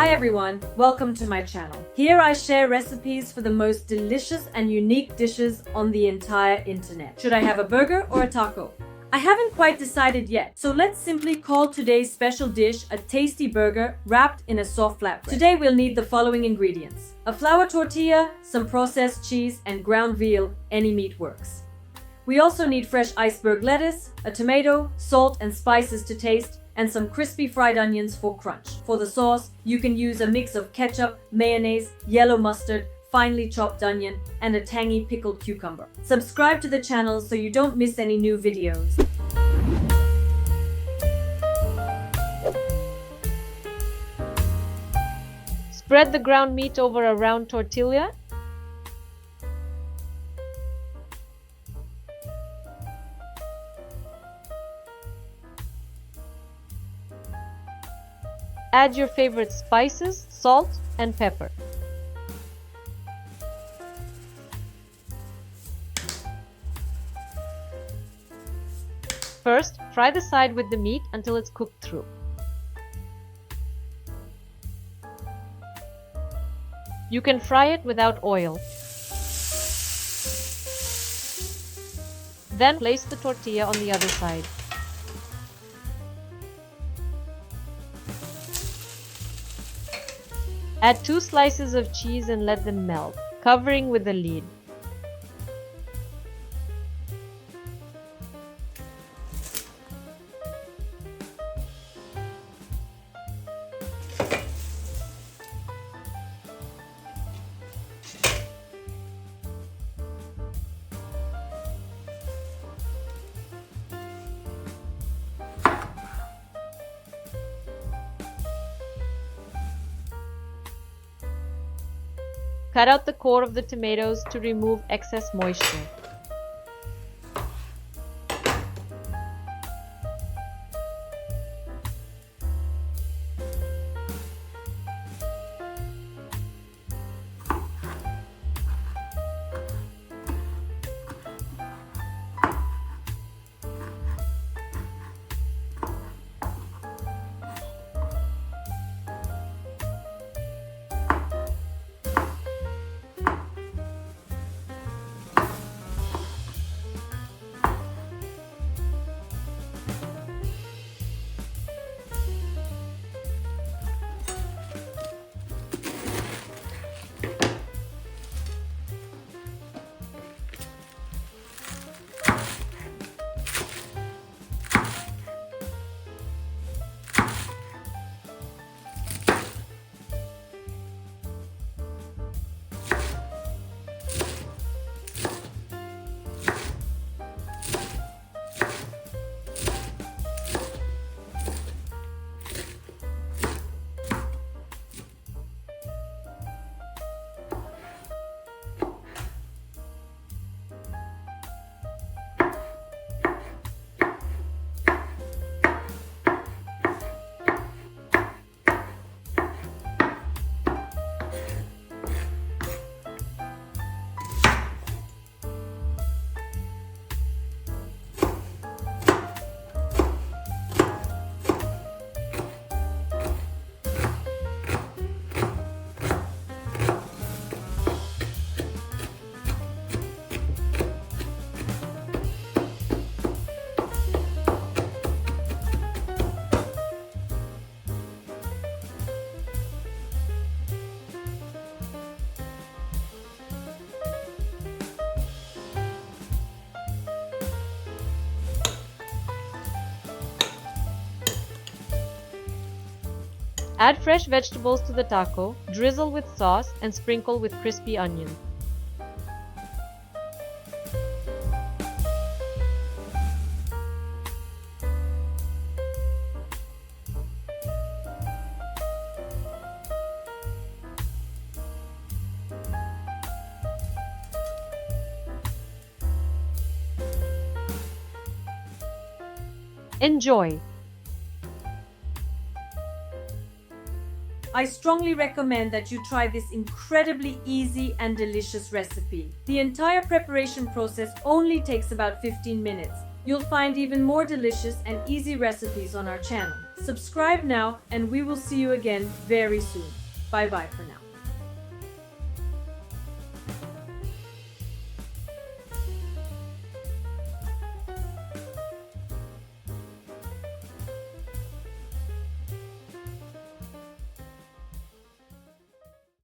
Hi everyone, welcome to my channel. Here I share recipes for the most delicious and unique dishes on the entire internet. Should I have a burger or a taco? I haven't quite decided yet, so let's simply call today's special dish a tasty burger wrapped in a soft flatbread. Today we'll need the following ingredients: a flour tortilla, some processed cheese, and ground veal. Any meat works. We also need fresh iceberg lettuce, a tomato, salt and spices to taste, and some crispy fried onions for crunch. For the sauce, you can use a mix of ketchup, mayonnaise, yellow mustard, finely chopped onion, and a tangy pickled cucumber. Subscribe to the channel so you don't miss any new videos. Spread the ground meat over a round tortilla. Add your favorite spices, salt, and pepper. First, fry the side with the meat until it's cooked through. You can fry it without oil. Then place the tortilla on the other side. Add 2 slices of cheese and let them melt, covering with a lid. Cut out the core of the tomatoes to remove excess moisture. Add fresh vegetables to the taco, drizzle with sauce, and sprinkle with crispy onion. Enjoy! I strongly recommend that you try this incredibly easy and delicious recipe. The entire preparation process only takes about 15 minutes. You'll find even more delicious and easy recipes on our channel. Subscribe now, and we will see you again very soon. Bye bye for now.